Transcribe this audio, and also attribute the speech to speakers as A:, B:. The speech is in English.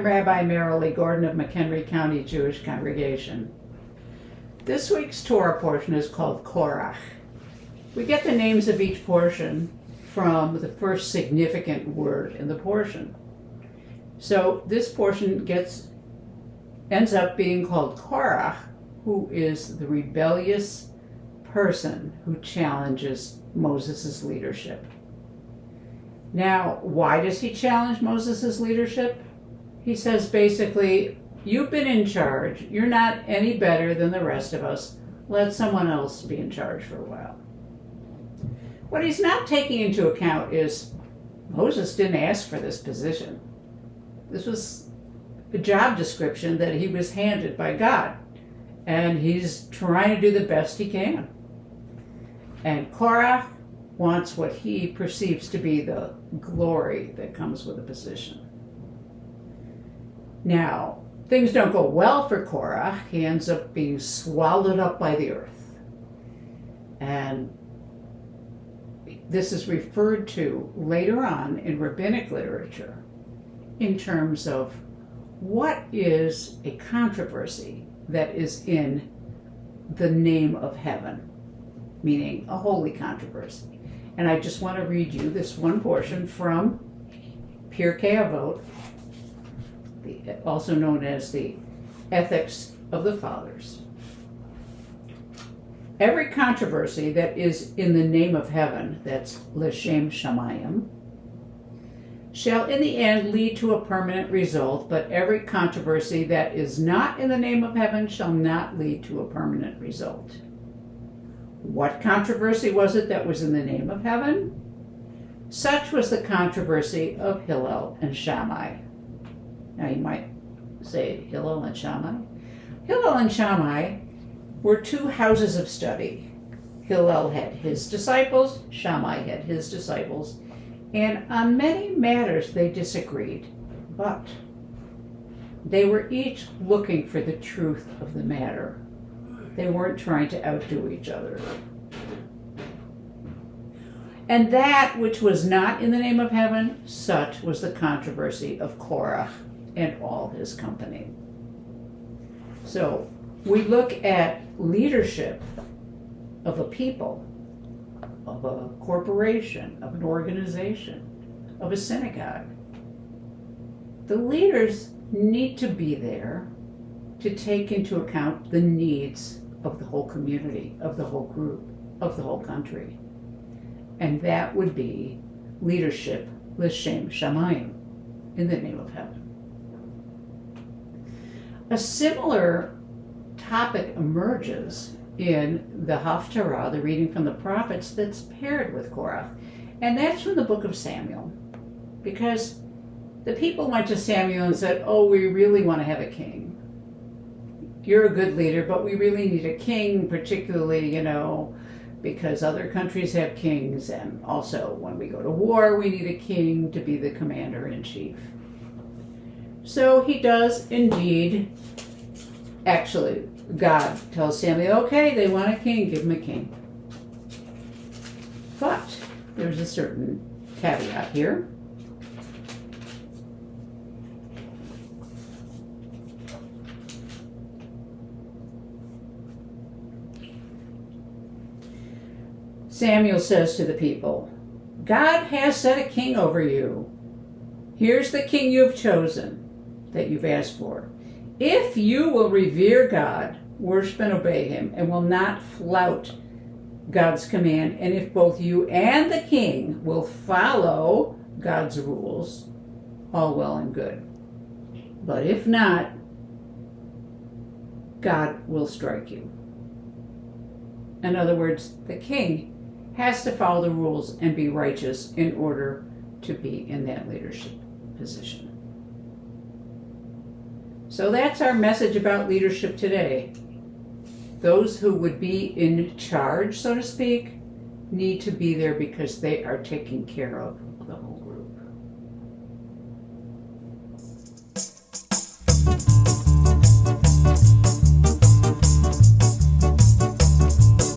A: I'm Rabbi Marilee Gordon of McHenry County Jewish Congregation. This week's Torah portion is called Korach. We get the names of each portion from the first significant word in the portion. So this portion ends up being called Korach, who is the rebellious person who challenges Moses' leadership. Now, why does he challenge Moses' leadership? He says basically, you've been in charge. You're not any better than the rest of us. Let someone else be in charge for a while. What he's not taking into account is Moses didn't ask for this position. This was a job description that he was handed by God, and he's trying to do the best he can. And Korach wants what he perceives to be the glory that comes with a position. Now, things don't go well for Korach. He ends up being swallowed up by the earth. And this is referred to later on in rabbinic literature in terms of what is a controversy that is in the name of heaven, meaning a holy controversy. And I just want to read you this one portion from Pirkei Avot, also known as the Ethics of the Fathers. Every controversy that is in the name of heaven, that's L'Shem Shamayim, shall in the end lead to a permanent result, but every controversy that is not in the name of heaven shall not lead to a permanent result. What controversy was it that was in the name of heaven? Such was the controversy of Hillel and Shammai. Now you might say Hillel and Shammai. Hillel and Shammai were two houses of study. Hillel had his disciples, Shammai had his disciples, and on many matters they disagreed, but they were each looking for the truth of the matter. They weren't trying to outdo each other. And that which was not in the name of heaven, such was the controversy of Korach and all his company. So we look at leadership of a people, of a corporation, of an organization, of a synagogue. The leaders need to be there to take into account the needs of the whole community, of the whole group, of the whole country. And that would be leadership L'Shem Shamayim, in the name of heaven. A similar topic emerges in the Haftarah, the reading from the prophets, that's paired with Korach. And that's from the book of Samuel. Because the people went to Samuel and said, oh, we really want to have a king. You're a good leader, but we really need a king, particularly, because other countries have kings, and also when we go to war, we need a king to be the commander-in-chief. So he does indeed, actually, God tells Samuel, okay, they want a king, give him a king. But there's a certain caveat here. Samuel says to the people, God has set a king over you. Here's the king you've chosen, that you've asked for. If you will revere God, worship and obey him, and will not flout God's command, and if both you and the king will follow God's rules, all well and good. But if not, God will strike you. In other words, the king has to follow the rules and be righteous in order to be in that leadership position. So that's our message about leadership today. Those who would be in charge, so to speak, need to be there because they are taking care of